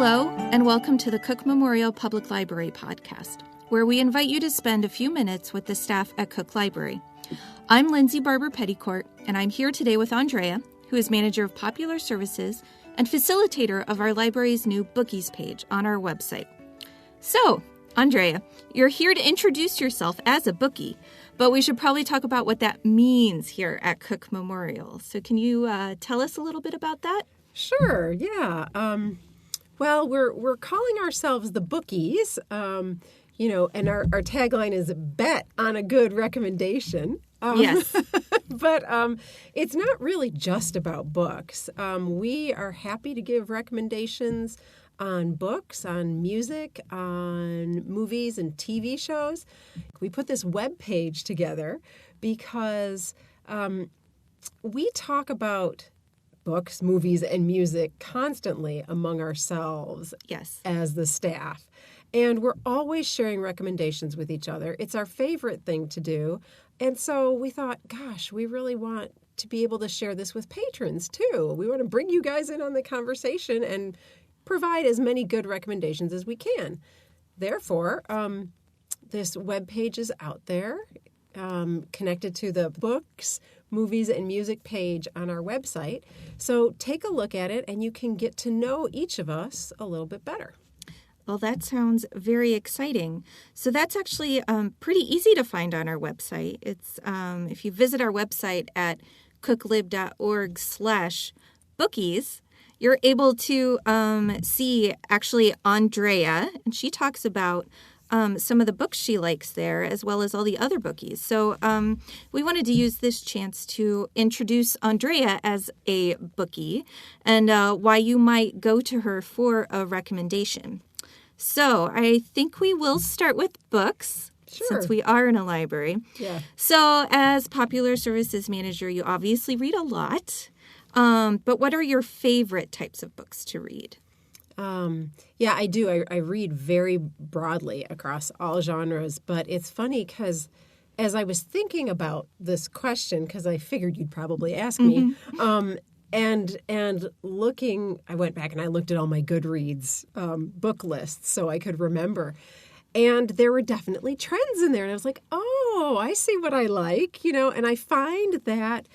Hello, and welcome to the Cook Memorial Public Library podcast, where we invite you to spend a few minutes with the staff at Cook Library. I'm Lindsay Barber-Petticourt, and I'm here today with Andrea, who is Manager of Popular Services and facilitator of our library's new Bookies page on our website. So, Andrea, you're here to introduce yourself as a bookie, but we should probably talk about what that means here at Cook Memorial. So can you tell us a little bit about that? Sure, yeah. Well, we're calling ourselves the Bookies, and our tagline is bet on a good recommendation. Yes. But it's not really just about books. We are happy to give recommendations on books, on music, on movies and TV shows. We put this web page together because we talk about books, movies, and music constantly among ourselves. Yes. As the staff. And we're always sharing recommendations with each other. It's our favorite thing to do. And so we thought, gosh, we really want to be able to share this with patrons too. We want to bring you guys in on the conversation and provide as many good recommendations as we can. Therefore, this webpage is out there, connected to the books, movies, and music page on our website. So take a look at it, and you can get to know each of us a little bit better. Well, that sounds very exciting. So that's actually pretty easy to find on our website. It's if you visit our website at cooklib.org/bookies, you're able to see actually Andrea, and she talks about some of the books she likes there, as well as all the other bookies. So we wanted to use this chance to introduce Andrea as a bookie and why you might go to her for a recommendation. So I think we will start with books. Sure. Since we are in a library. Yeah. So as Popular Services Manager, you obviously read a lot. But what are your favorite types of books to read? Yeah, I do. I read very broadly across all genres, but it's funny because as I was thinking about this question, because I figured you'd probably ask me, and looking, I went back and I looked at all my Goodreads book lists so I could remember. And there were definitely trends in there. And I was like, oh, I see what I like, and I find that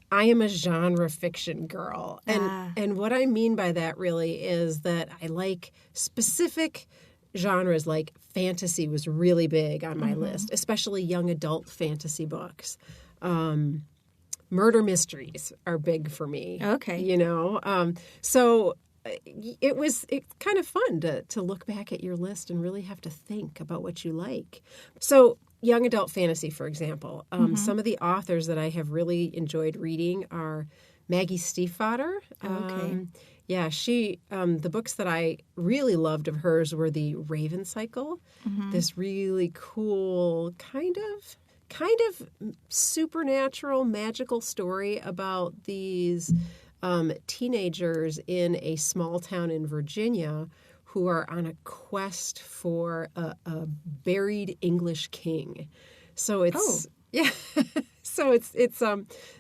I am a genre fiction girl. And what I mean by that really is that I like specific genres, like fantasy was really big on my list, especially young adult fantasy books. Murder mysteries are big for me. Okay. So it's kind of fun to look back at your list and really have to think about what you like. So young adult fantasy, for example, some of the authors that I have really enjoyed reading are Maggie Stiefvater. Okay. Yeah, she. The books that I really loved of hers were the Raven Cycle. This really cool kind of supernatural, magical story about these teenagers in a small town in Virginia who are on a quest for a buried English king. So it's So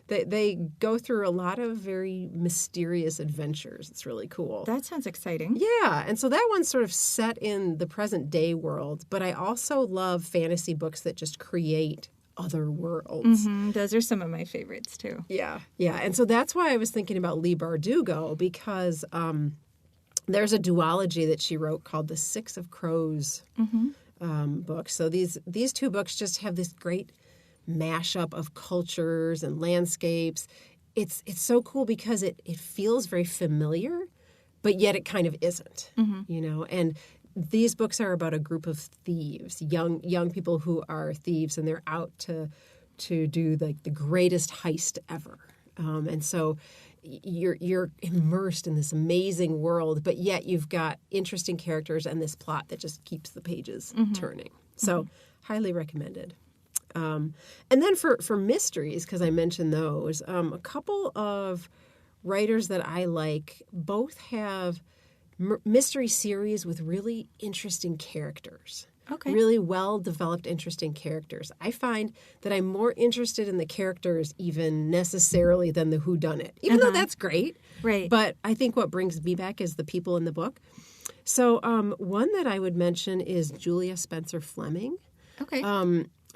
they go through a lot of very mysterious adventures. It's really cool. That sounds exciting. Yeah, and so that one's sort of set in the present day world, but I also love fantasy books that just create other worlds. Those are some of my favorites too. Yeah, and so that's why I was thinking about Leigh Bardugo, because there's a duology that she wrote called the Six of Crows book. So these two books just have this great mashup of cultures and landscapes. It's so cool because it feels very familiar, but yet it kind of isn't, and these books are about a group of thieves, young people who are thieves, and they're out to do like the greatest heist ever. And so you're immersed in this amazing world, but yet you've got interesting characters and this plot that just keeps the pages turning. So highly recommended. And then for mysteries, because I mentioned those, a couple of writers that I like both have mystery series with really interesting characters. Okay. Really well-developed, interesting characters. I find that I'm more interested in the characters even necessarily than the whodunit, even though that's great. Right. But I think what brings me back is the people in the book. So one that I would mention is Julia Spencer Fleming. Okay.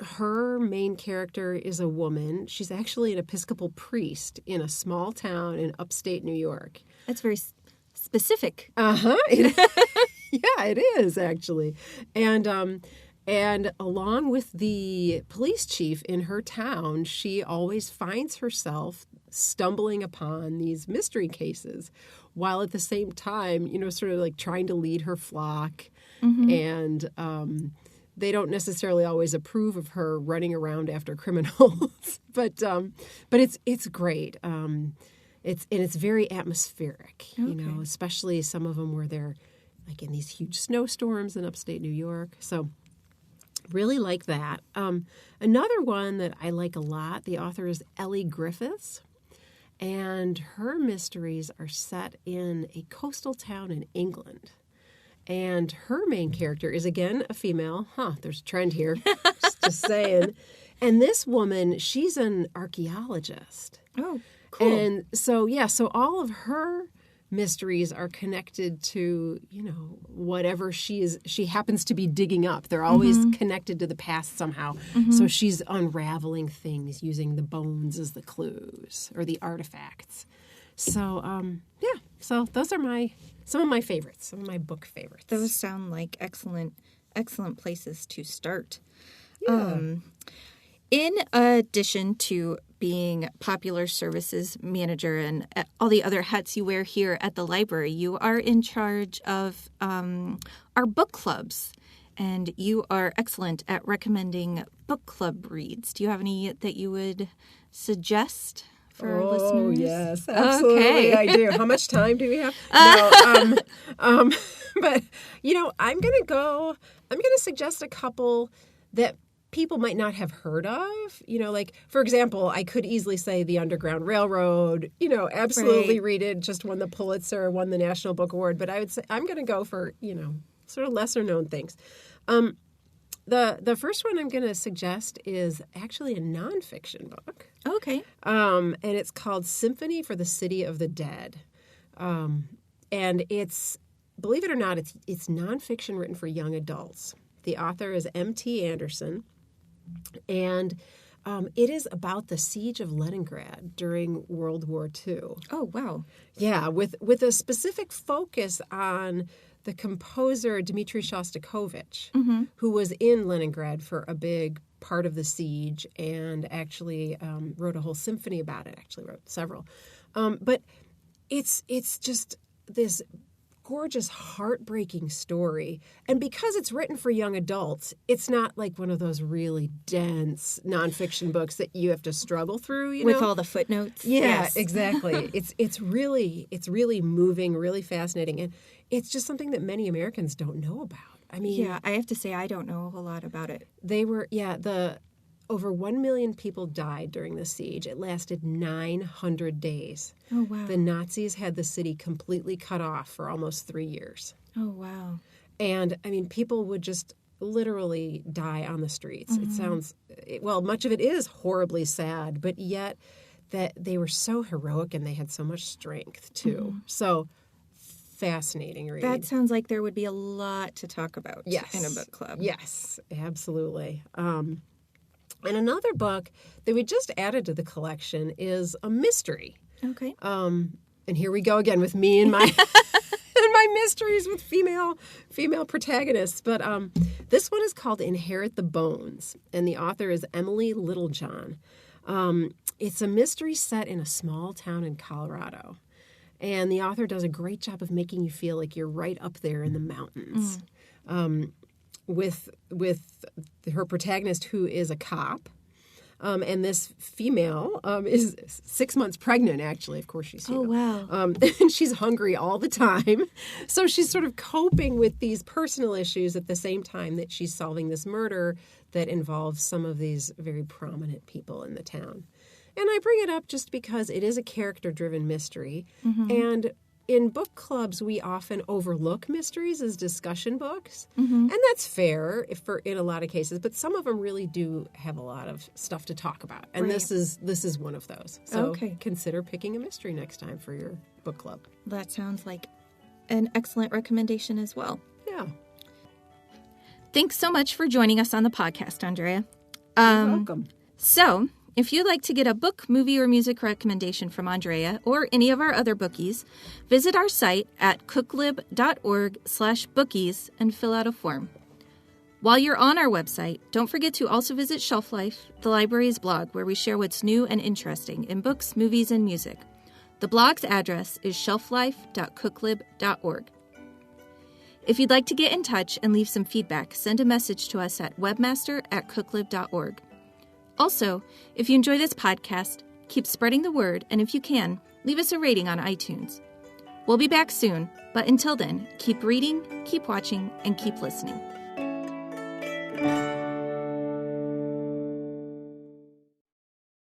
Her main character is a woman. She's actually an Episcopal priest in a small town in upstate New York. That's very specific. Uh-huh. Yeah, it is, actually. And along with the police chief in her town, she always finds herself stumbling upon these mystery cases while at the same time, sort of like trying to lead her flock. Mm-hmm. And they don't necessarily always approve of her running around after criminals. but it's great. It's very atmospheric, okay. Especially some of them where they're like in these huge snowstorms in upstate New York. So really like that. Another one that I like a lot, the author is Ellie Griffiths, and her mysteries are set in a coastal town in England. And her main character is, again, a female. There's a trend here. just saying. And this woman, she's an archaeologist. Oh, cool. And so all of her mysteries are connected to, whatever she happens to be digging up. They're always mm-hmm. connected to the past somehow. Mm-hmm. So she's unraveling things using the bones as the clues or the artifacts. So, so those are some of my favorites, some of my book favorites. Those sound like excellent places to start. Yeah. In addition to being Popular Services Manager and all the other hats you wear here at the library, you are in charge of our book clubs, and you are excellent at recommending book club reads. Do you have any that you would suggest for our listeners? Oh, yes, absolutely. Okay. I do. How much time do we have? No, but, I'm going to suggest a couple that people might not have heard of, like, for example, I could easily say The Underground Railroad, absolutely right. read it, just won the Pulitzer, won the National Book Award, but I would say I'm going to go for, sort of lesser known things. The first one I'm going to suggest is actually a nonfiction book. Okay. And it's called Symphony for the City of the Dead. And it's, believe it or not, it's nonfiction written for young adults. The author is M.T. Anderson. And it is about the siege of Leningrad during World War II. Oh, wow. Yeah, with a specific focus on the composer Dmitri Shostakovich, mm-hmm. who was in Leningrad for a big part of the siege and actually wrote a whole symphony about it, actually wrote several. But it's just this gorgeous, heartbreaking story. And because it's written for young adults, it's not like one of those really dense nonfiction books that you have to struggle through, with all the footnotes. Yeah, yes. Exactly. It's really moving, really fascinating, and it's just something that many Americans don't know about. I mean, yeah, I have to say I don't know a whole lot about it. Over 1 million people died during the siege. It lasted 900 days. Oh, wow. The Nazis had the city completely cut off for almost 3 years. Oh, wow. And, I mean, people would just literally die on the streets. Mm-hmm. It sounds, much of it is horribly sad, but yet that they were so heroic and they had so much strength, too. Mm-hmm. So, fascinating read. That sounds like there would be a lot to talk about in a book club. Yes, absolutely. And another book that we just added to the collection is a mystery. Okay. And here we go again with me and my and my mysteries with female protagonists. But this one is called Inherit the Bones, and the author is Emily Littlejohn. It's a mystery set in a small town in Colorado. And the author does a great job of making you feel like you're right up there in the mountains. With her protagonist, who is a cop. And this female is 6 months pregnant, actually. Of course, she's female. Oh, wow. And she's hungry all the time. So she's sort of coping with these personal issues at the same time that she's solving this murder that involves some of these very prominent people in the town. And I bring it up just because it is a character-driven mystery. Mm-hmm. And in book clubs, we often overlook mysteries as discussion books, mm-hmm. and that's fair in a lot of cases. But some of them really do have a lot of stuff to talk about, and right. this is one of those. So consider picking a mystery next time for your book club. That sounds like an excellent recommendation as well. Yeah. Thanks so much for joining us on the podcast, Andrea. You're welcome. So, if you'd like to get a book, movie, or music recommendation from Andrea or any of our other bookies, visit our site at cooklib.org/bookies and fill out a form. While you're on our website, don't forget to also visit Shelf Life, the library's blog, where we share what's new and interesting in books, movies, and music. The blog's address is shelflife.cooklib.org. If you'd like to get in touch and leave some feedback, send a message to us at webmaster@cooklib.org. Also, if you enjoy this podcast, keep spreading the word, and if you can, leave us a rating on iTunes. We'll be back soon, but until then, keep reading, keep watching, and keep listening.